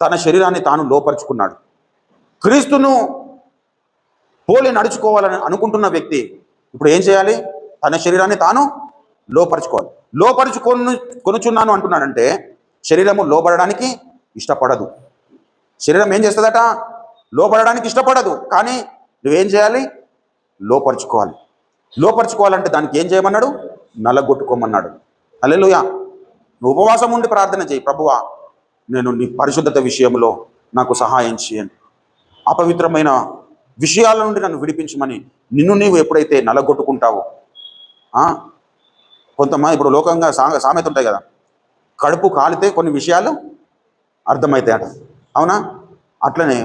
తన శరీరాన్ని తాను లోపరుచుకున్నాడు. క్రీస్తును పోలి నడుచుకోవాలని అనుకుంటున్న వ్యక్తి ఇప్పుడు ఏం చేయాలి? తన శరీరాన్ని తాను కొనుచున్నాను అంటున్నాడంటే శరీరము లోబడడానికి ఇష్టపడదు. శరీరం ఏం చేస్తుందట? లోబడడానికి ఇష్టపడదు. కానీ నువ్వేం చేయాలి? లోపరుచుకోవాలంటే దానికి ఏం చేయమన్నాడు? నలగొట్టుకోమన్నాడు. హల్లెలూయా. నువ్వు ఉపవాసం ఉండి ప్రార్థన చేయి, ప్రభువా నేను నీ పరిశుద్ధత విషయంలో నాకు సహాయం చేయను, అపవిత్రమైన విషయాల నుండి నన్ను విడిపించమని నిన్ను నీవు ఎప్పుడైతే నలగొట్టుకుంటావో, కొంతమంది ఇప్పుడు లోకంగా సామెత ఉంటాయి కదా, కడుపు కాలితే కొన్ని విషయాలు అర్థమవుతాయట. అవునా? అట్లనే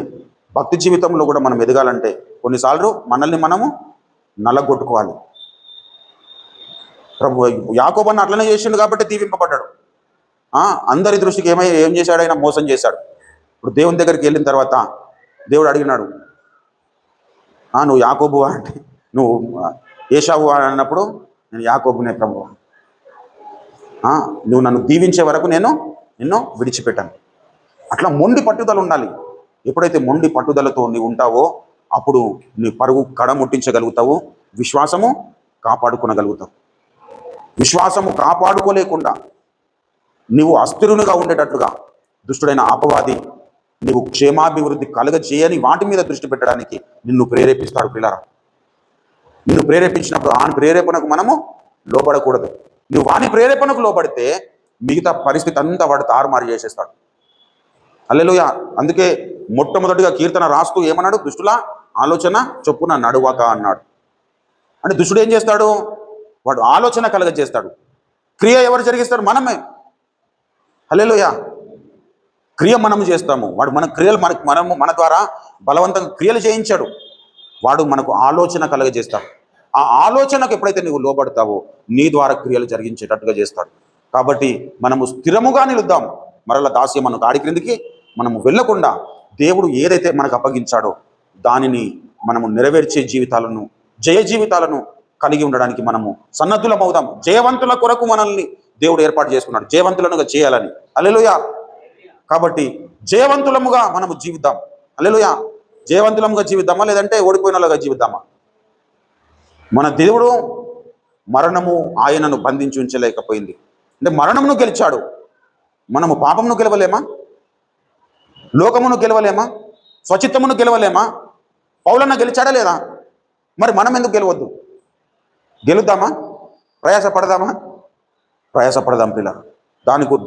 భక్తి జీవితంలో కూడా మనం ఎదగాలంటే కొన్నిసార్లు మనల్ని మనము నలగొట్టుకోవాలి. ప్రభు యాకోబును అట్లనే చేసిండు కాబట్టి దీవింపబడ్డాడు. అందరి దృష్టికి ఏం చేశాడు? ఆయన మోసం చేశాడు. ఇప్పుడు దేవుని దగ్గరికి వెళ్ళిన తర్వాత దేవుడు అడిగినాడు, నువ్వు యాకోబు అంటే నువ్వు ఏశావు అన్నప్పుడు నేను యాకోబునే ప్రభు, నువ్వు నన్ను దీవించే వరకు నేను నిన్ను విడిచిపెట్టాను. అట్లా మొండి పట్టుదల ఉండాలి. ఎప్పుడైతే మొండి పట్టుదలతో నీవు ఉంటావో అప్పుడు నీ పరుగు కడముట్టించగలుగుతావు, విశ్వాసము కాపాడుకోగలుగుతావు. విశ్వాసము కాపాడుకోలేకుండా నీవు అస్థిరునిగా ఉండేటట్లుగా దుష్టుడైన అపవాది నీవు క్షేమాభివృద్ధి కలగజేయని వాటి మీద దృష్టి పెట్టడానికి నిన్ను ప్రేరేపిస్తాడు. పిల్లరా, నిన్ను ప్రేరేపించినప్పుడు ఆ ప్రేరేపణకు మనము లోబడకూడదు. నువ్వు వాని ప్రేరేపణకు లోబడితే మిగతా పరిస్థితి అంతా వాడు తారుమారు చేసేస్తాడు. హల్లెలూయా. అందుకే మొట్టమొదటిగా కీర్తన రాస్తూ ఏమన్నాడు? దుష్టుల ఆలోచన చొప్పున నడువక అన్నాడు. అంటే దుష్టుడు ఏం చేస్తాడు? వాడు ఆలోచన కలగజేస్తాడు. క్రియ ఎవరు జరిగిస్తారు? మనమే. హల్లెలూయా. క్రియ మనము చేస్తాము. వాడు మన క్రియలు మన ద్వారా బలవంతంగా క్రియలు చేయించాడు. వాడు మనకు ఆలోచన కలగజేస్తాడు. ఆ ఆలోచనకు ఎప్పుడైతే నువ్వు లోబడతావో నీ ద్వారా క్రియలు జరిగించేటట్టుగా చేస్తాడు. కాబట్టి మనము స్థిరముగా నిలుద్దాం. మరల దాస్యం మనకు ఆడి క్రిందికి మనము వెళ్ళకుండా దేవుడు ఏదైతే మనకు అప్పగించాడో దానిని మనము నెరవేర్చే జీవితాలను, జయ జీవితాలను కలిగి ఉండడానికి మనము సన్నద్ధులమవుదాం. జయవంతుల కొరకు మనల్ని దేవుడు ఏర్పాటు చేసుకున్నాడు, జయవంతులనుగా చేయాలని. హల్లెలూయా. కాబట్టి జయవంతులముగా మనము జీవిద్దాం. హల్లెలూయా. జయవంతులముగా జీవిద్దామా లేదంటే ఓడిపోయినలాగా జీవిద్దామా? మన దేవుడు మరణము ఆయనను బంధించి ఉంచలేకపోయింది. అంటే మరణమును గెలిచాడు. మనము పాపమును గెలవలేమా? లోకమును గెలవలేమా? స్వచిత్తమును గెలవలేమా? పౌలన్న గెలిచాడా లేదా? మరి మనం ఎందుకు గెలవద్దు? గెలుద్దామా? ప్రయాసపడదాం పిల్ల.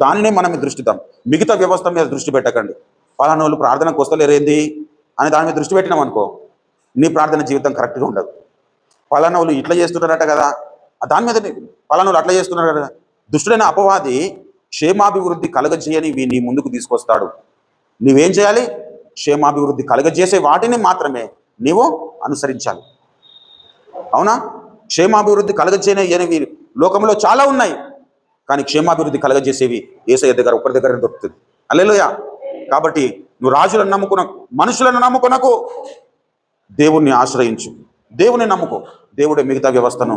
దానినే మనం దృష్టిద్దాం. మిగతా వ్యవస్థ మీద దృష్టి పెట్టకండి. పలానా వాళ్ళు ప్రార్థనకు వస్తలేరేంది అని దాని మీద దృష్టి పెట్టినాం అనుకో, నీ ప్రార్థన జీవితం కరెక్ట్గా ఉండదు. పలానా వాళ్ళు ఇట్లా చేస్తున్నారట కదా, దాని మీద పలానా వాళ్ళు అట్లా చేస్తున్నారు కదా. దుష్టుడైన అపవాది క్షేమాభివృద్ధి కలగజేయని నీ ముందుకు తీసుకొస్తాడు. నువ్వేం చేయాలి? క్షేమాభివృద్ధి కలగజేసే వాటిని మాత్రమే నీవు అనుసరించాలి. అవునా? క్షేమాభివృద్ధి కలగజేయనివి లోకంలో చాలా ఉన్నాయి, కానీ క్షేమాభివృద్ధి కలగజేసేవి యేసయ్య దగ్గర ఒకరి దగ్గర దొరుకుతుంది. హల్లెలూయా. కాబట్టి నువ్వు రాజులను నమ్ముకునకు, మనుషులను నమ్ముకునకు, దేవుణ్ణి ఆశ్రయించు, దేవుని నమ్ముకో. దేవుడే మిగతా వ్యవస్థను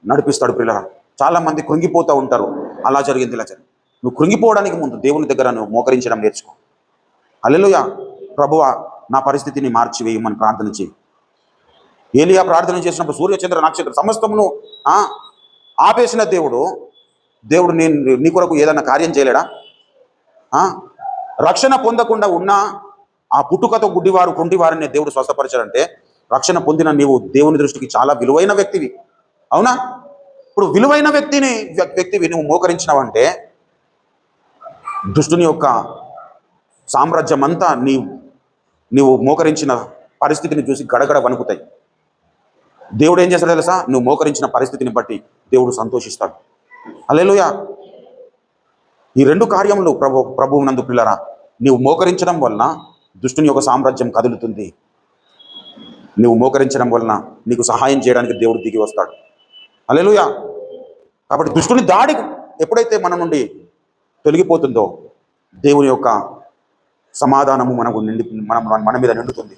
నడిపిస్తాడు. పిల్లరా, చాలా మంది కృంగిపోతూ ఉంటారు. అలా జరిగింది, ఇలా జరిగింది. నువ్వు కృంగిపోవడానికి ముందు దేవుని దగ్గర నువ్వు మోకరించడం నేర్చుకో. హల్లెలూయా. ప్రభువా, నా పరిస్థితిని మార్చివేయమని ప్రార్థన చేయి. ఏలియా ప్రార్థన చేసినప్పుడు సూర్యచంద్ర నక్షత్ర సమస్తమును ఆపేసిన దేవుడు నేను నీ కొరకు ఏదన్నా కార్యం చేయలేడా? రక్షణ పొందకుండా ఉన్న ఆ పుట్టుకతో గుడ్డివారు కుంటివారిని దేవుడు స్వస్థపరచాడంటే రక్షణ పొందిన నీవు దేవుని దృష్టికి చాలా విలువైన వ్యక్తివి. అవునా? ఇప్పుడు విలువైన వ్యక్తివి నువ్వు మోకరించినావంటే దుష్టుని యొక్క సామ్రాజ్యం అంతా నీవు మోకరించిన పరిస్థితిని చూసి గడగడ వణుకుతాయి. దేవుడు ఏం చేస్తాడు తెలుసా? నువ్వు మోకరించిన పరిస్థితిని బట్టి దేవుడు సంతోషిస్తాడు. హల్లెలూయా. ఈ రెండు కార్యములు ప్రభువు నందు పిల్లరా, నీవు మోకరించడం వలన దుష్టుని యొక్క సామ్రాజ్యం కదులుతుంది. నువ్వు మోకరించడం వలన నీకు సహాయం చేయడానికి దేవుడు దిగి వస్తాడు. హల్లెలూయా. కాబట్టి దుష్టుని దాడి ఎప్పుడైతే మన నుండి తొలగిపోతుందో దేవుని యొక్క సమాధానము మనకు మన మీద నిండుతుంది,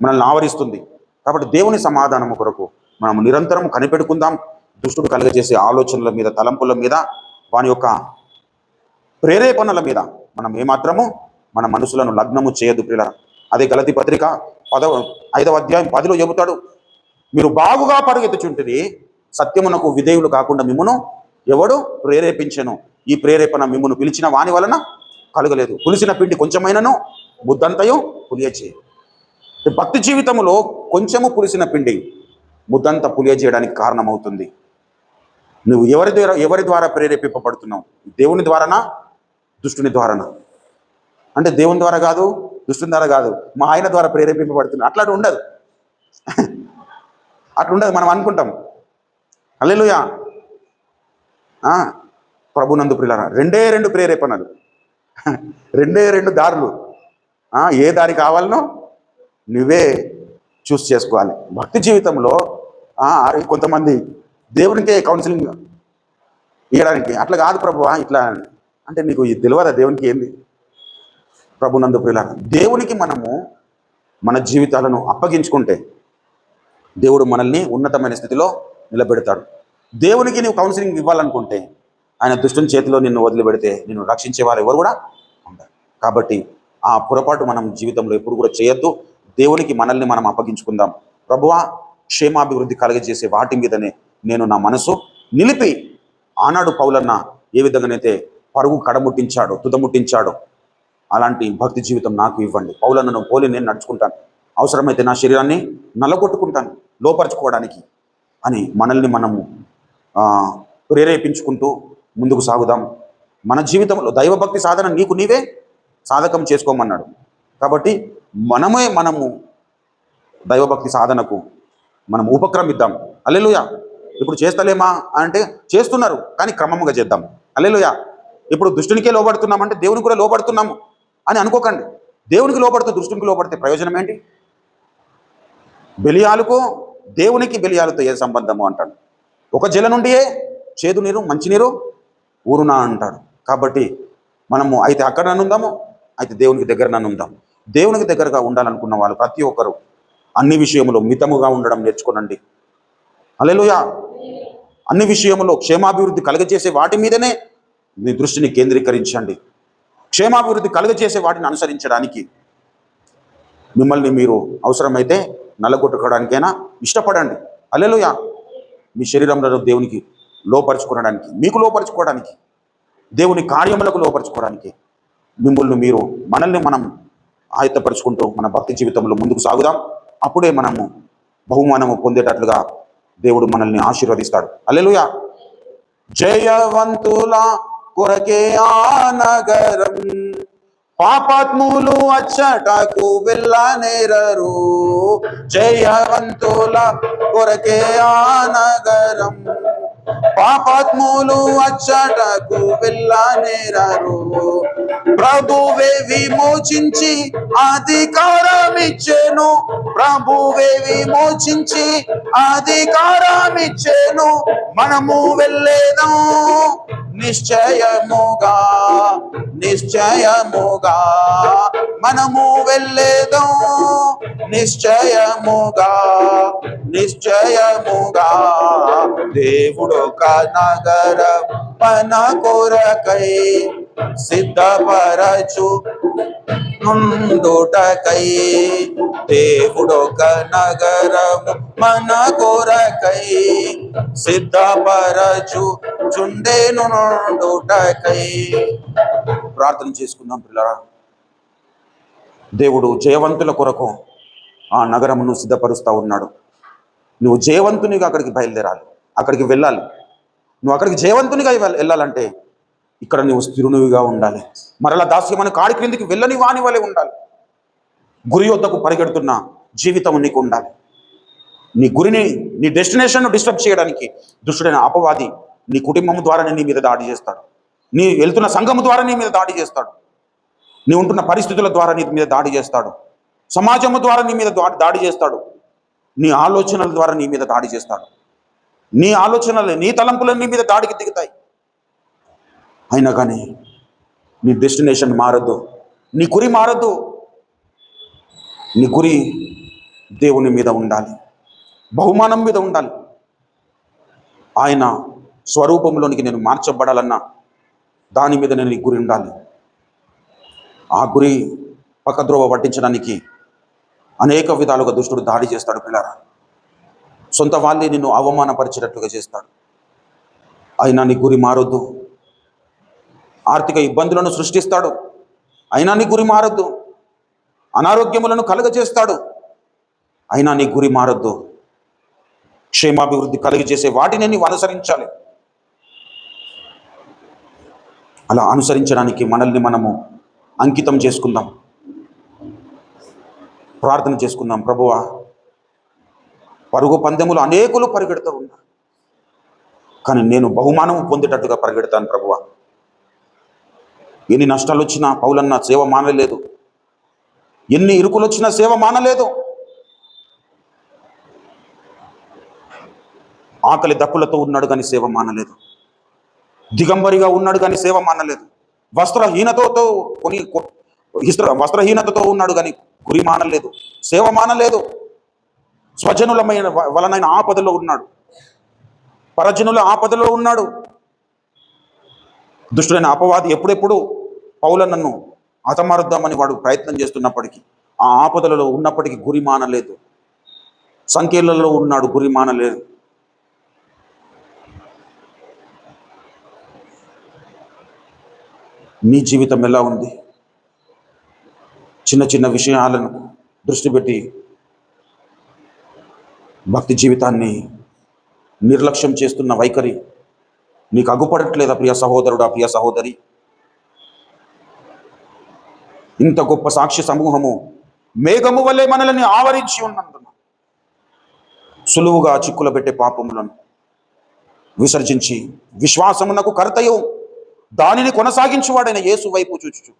మనల్ని ఆవరిస్తుంది. కాబట్టి దేవుని సమాధానము కొరకు మనం నిరంతరం కనిపెట్టుకుందాం. దుష్టుడు కలుగజేసే ఆలోచనల మీద, తలంపుల మీద, వాని యొక్క ప్రేరేపణల మీద మనం ఏమాత్రము మన మనసులను లగ్నము చేయదు పిల్లరా. అదే గలతీ పత్రిక 5వ అధ్యాయం 10లో చెబుతాడు, మీరు బాగుగా పరుగెత్తుచుంటిరి, సత్యమునకు విధేయులు కాకుండా మిమ్మును ఎవడు ప్రేరేపించెను? ఈ ప్రేరేపణ మిమ్మును పిలిచిన వాని వలన కలగలేదు. పులిసిన పిండి కొంచెమైనను ముద్దంతయు పులియచే. భక్తి జీవితంలో కొంచెము పులిసిన పిండి ముద్దంత పులియజేయడానికి కారణమవుతుంది. నువ్వు ఎవరి ద్వారా ప్రేరేపింపబడుతున్నావు? దేవుని ద్వారానా, దుష్టుని ద్వారానా? అంటే దేవుని ద్వారా కాదు, దుష్టుని ద్వారా కాదు, మా ఆయన ద్వారా ప్రేరేపింపబడుతున్నా, అట్లా ఉండదు. అట్లా ఉండదు, మనం అనుకుంటాం. హల్లెలూయా. ప్రభునందు ప్రియులారా, 2 ప్రేరేపణలు, 2 దారులు. ఏ దారి కావాలనో నువ్వే చూస్ చేసుకోవాలి. భక్తి జీవితంలో కొంతమంది దేవునికే కౌన్సిలింగ్ ఇవ్వడానికి, అట్లా కాదు ప్రభువా ఇట్లా అంటే నీకు తెలియదా దేవునికి ఏంది? ప్రభునందు ప్రియులారా, దేవునికి మనము మన జీవితాలను అప్పగించుకుంటే దేవుడు మనల్ని ఉన్నతమైన స్థితిలో నిలబెడతాడు. దేవునికి నీవు కౌన్సిలింగ్ ఇవ్వాలనుకుంటే ఆయన దుష్టుని చేతిలో నిన్ను వదిలిపెడితే నిన్ను రక్షించేవారు ఎవరు కూడా ఉండరు. కాబట్టి ఆ పొరపాటు మనం జీవితంలో ఎప్పుడు కూడా చేయొద్దు. దేవునికి మనల్ని మనం అప్పగించుకుందాం. ప్రభువా, క్షేమాభివృద్ధి కలగజేసే వాటి మీదనే నేను నా మనసు నిలిపి, ఆనాడు పౌలన్న ఏ విధంగానైతే పరుగు కడముట్టించాడో, తుదముట్టించాడో, అలాంటి భక్తి జీవితం నాకు ఇవ్వండి. పౌలన్నను పోలి నేను నడుచుకుంటాను, అవసరమైతే నా శరీరాన్ని నల్లగొట్టుకుంటాను లోపరుచుకోవడానికి అని మనల్ని మనము ప్రేరేపించుకుంటూ ముందుకు సాగుదాం. మన జీవితంలో దైవభక్తి సాధన నీకు నీవే సాధకం చేసుకోమన్నాడు. కాబట్టి మనము దైవభక్తి సాధనకు మనం ఉపక్రమిద్దాం. హల్లెలూయా. ఇప్పుడు చేస్తలేమా అంటే చేస్తున్నారు, కానీ క్రమముగా చేద్దాం. హల్లెలూయా. ఇప్పుడు దుష్టునికే లోబడుతున్నామంటే దేవునికి కూడా లోబడుతున్నాము అని అనుకోకండి. దేవునికి లోబడుతూ దుష్టునికి లోబడితే ప్రయోజనం ఏంటి? బెలియాలుకు దేవునికి బెలియాలతో ఏ సంబంధము అంటాడు. ఒక జల నుండియే చేదు నీరు మంచినీరు ఊరునా అంటాడు. కాబట్టి మనము అయితే అక్కడ నన్నుందాము, అయితే దేవునికి దగ్గర నన్నుందాం. దేవునికి దగ్గరగా ఉండాలనుకున్న వాళ్ళు ప్రతి ఒక్కరు అన్ని విషయంలో మితముగా ఉండడం నేర్చుకోనండి. హల్లెలూయా. అన్ని విషయంలో క్షేమాభివృద్ధి కలుగజేసే వాటి మీదనే మీ దృష్టిని కేంద్రీకరించండి. క్షేమాభివృద్ధి కలుగజేసే వాటిని అనుసరించడానికి మిమ్మల్ని మీరు అవసరమైతే నల్లగొట్టుకోవడానికైనా ఇష్టపడండి. హల్లెలూయా. మీ శరీరంలో దేవునికి లోపరుచుకోవడానికి, మీకు లోపరుచుకోవడానికి, దేవుని కార్యములకు లోపరుచుకోవడానికి మనల్ని మనం ఆయత్తపరుచుకుంటూ మన భక్తి జీవితంలో ముందుకు సాగుదాం. అప్పుడే మనము బహుమానము పొందేటట్లుగా దేవుడు మనల్ని ఆశీర్వదిస్తాడు. హల్లెలూయా. జయవంతుల కొరకే ఆ నగరం పాపాత్ములు అచ్చటకు వెళ్ళనేరరు, జయవంతుల కొరకే ఆ నగరం. పాపాత్ములు అచ్చటకు వెళ్ళనేరరు, ప్రభువే విమోచించి అధికారమిచ్చెను, ప్రభువే విమోచించి అధికారమిచ్చెను. మనము వెళ్ళేదాం నిశ్చయముగా, నిశ్చయముగా మనము వెళ్ళేదాం నిశ్చయముగా, నిశ్చయముగా. దేవుడొక నగర మన కొరకై సిద్ధపరచు నుండుటకై, దేవుడొక నగరము మన కొరకై సిద్ధపరచు చుండెను నుండుటకై. ప్రార్థన చేసుకుందాం పిల్లరా. దేవుడు జయవంతుల కొరకు ఆ నగరమును సిద్ధపరుస్తూ ఉన్నాడు. నువ్వు జయవంతునిగా అక్కడికి బయలుదేరాలి, అక్కడికి వెళ్ళాలి. నువ్వు అక్కడికి జయవంతునిగా వెళ్ళాలంటే ఇక్కడ నువ్వు స్థిరునివిగా ఉండాలి. మరలా దాస్యమని కాడి క్రిందికి వెళ్ళని వాని వలె ఉండాలి. గురి వద్దకు పరిగెడుతున్న జీవితం నీకు ఉండాలి. నీ గురిని, నీ డెస్టినేషన్ను డిస్టర్బ్ చేయడానికి దుష్టుడైన అపవాది నీ కుటుంబం ద్వారానే నీ మీద దాడి చేస్తాడు. నీ వెళ్తున్న సంఘము ద్వారా నీ మీద దాడి చేస్తాడు. నీ ఉంటున్న పరిస్థితుల ద్వారా నీ మీద దాడి చేస్తాడు. సమాజము ద్వారా నీ మీద దాడి చేస్తాడు. నీ ఆలోచనల ద్వారా నీ మీద దాడి చేస్తాడు. నీ ఆలోచనలు, నీ తలంపులు నీ మీద దాడికి దిగుతాయి. అయినా కానీ నీ డెస్టినేషన్ మారద్దు, నీ గురి మారద్దు. నీ గురి దేవుని మీద ఉండాలి, బహుమానం మీద ఉండాలి. ఆయన స్వరూపంలోనికి నేను మార్చబడాలన్నా దాని మీద నేను నీ గురి ఉండాలి. ఆ గురి పక్కద్రోవ పట్టించడానికి అనేక విధాలుగా దుష్టుడు దాడి చేస్తాడు పిల్లరా. సొంత వాళ్ళే నిన్ను అవమానపరిచేటట్లుగా చేస్తాడు. అయినా నీ గురి మారొద్దు. ఆర్థిక ఇబ్బందులను సృష్టిస్తాడు, అయినా నీ గురి మారొద్దు. అనారోగ్యములను కలుగజేస్తాడు, అయినా నీ గురి మారొద్దు. క్షేమాభివృద్ధి కలిగజేసే వాటిని నీవు అనుసరించాలి. అలా అనుసరించడానికి మనల్ని మనము అంకితం చేసుకుందాం, ప్రార్థన చేసుకుందాం. ప్రభువా, పరుగు పందెములు అనేకులు పరిగెడుతూ ఉన్నారు, కానీ నేను బహుమానం పొందేటట్టుగా పరిగెడతాను. ప్రభువా, ఎన్ని నష్టాలు వచ్చినా పౌలన్న సేవ మానలేదు, ఎన్ని ఇరుకులు వచ్చినా సేవ మానలేదు. ఆకలి దప్పులతో ఉన్నాడు కానీ సేవ మానలేదు. దిగంబరిగా ఉన్నాడు కానీ సేవ మానలేదు. వస్త్రహీనతతో ఉన్నాడు కానీ గురి మానలేదు, సేవ మానలేదు. స్వజనులమైన వలనైన ఆపదలో ఉన్నాడు, పరజనుల ఆపదలో ఉన్నాడు. దుష్టుడైన అపవాది ఎప్పుడెప్పుడు పౌలన్నను హతమారుద్దామని వాడు ప్రయత్నం చేస్తున్నప్పటికీ, ఆ ఆపదలలో ఉన్నప్పటికీ గురి మానలేదు. సంఖ్యలలో ఉన్నాడు, గురి మానలేదు. నీ జీవితం ఎలా ఉంది? చిన్న చిన్న విషయాలను దృష్టి పెట్టి భక్తి జీవితాన్ని నిర్లక్ష్యం చేస్తున్న వైఖరి నీకు అగుపడట్లేదా ప్రియ సహోదరుడా, ప్రియ సహోదరి? ఇంత గొప్ప సాక్షి సమూహము మేఘము వల్లే మనల్ని ఆవరించి ఉన్నందున సులువుగా చిక్కుల పెట్టే పాపములను విసర్జించి విశ్వాసమునకు కర్తయు దానిని కొనసాగించువాడైన యేసు వైపు చూచుచు.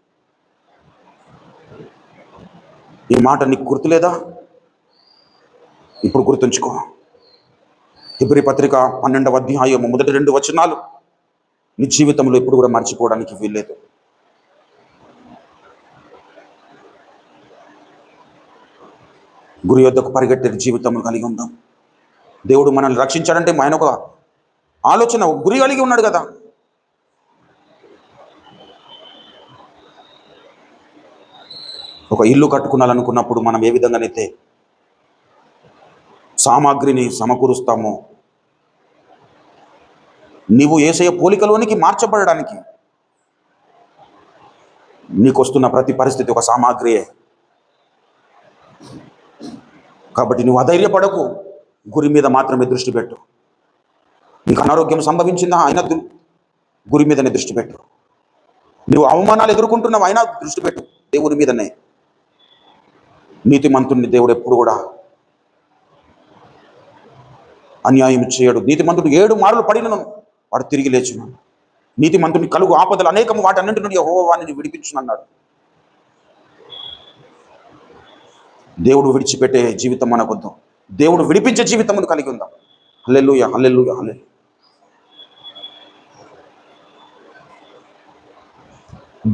ఈ మాట నీకు గుర్తులేదా? ఇప్పుడు గుర్తుంచుకో. హెబ్రీ పత్రిక 12వ అధ్యాయము మొదటి 2 వచనాలు నీ జీవితంలో ఎప్పుడు కూడా మర్చిపోవడానికి వీల్లేదు. గురి యొద్దకు పరిగెట్టే జీవితం కలిగి ఉందాం. దేవుడు మనల్ని రక్షించాడంటే ఆయన ఒక ఆలోచన, గురి కలిగి ఉన్నాడు కదా. ఒక ఇల్లు కట్టుకున్నాలనుకున్నప్పుడు మనం ఏ విధంగానైతే సామాగ్రిని సమకూరుస్తామో, నీవు యేసయ్య పోలికలోనికి మార్చబడడానికి నీకు వస్తున్న ప్రతి పరిస్థితి ఒక సామాగ్రియే. కాబట్టి నువ్వు అధైర్యపడకు, గురి మీద మాత్రమే దృష్టి పెట్టు. నీకు అనారోగ్యం సంభవించిందా, అయినా గురి మీదనే దృష్టి పెట్టు. నువ్వు అవమానాలు ఎదుర్కొంటున్నావు, అయినా దృష్టి పెట్టు దేవుని మీదనే. నీతిమంతుడిని దేవుడు ఎప్పుడు కూడా అన్యాయం చేయడు. నీతిమంతుడు 7 మార్లు పడినను వాడు తిరిగి లేచున్నాడు. నీతిమంతుని కలుగు ఆపదలు అనేకము, వాటి అన్నింటి నుండి యెహోవా వానిని విడిపించునన్నాడు. దేవుడు విడిచిపెట్టే జీవితం మనకొద్దు, దేవుడు విడిపించే జీవితమును కలిగి ఉందాం. హల్లెలూయా, హల్లెలూయా, హల్లెలూయా.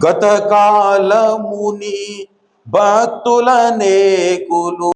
గతకాలముని భక్తుల నేకులు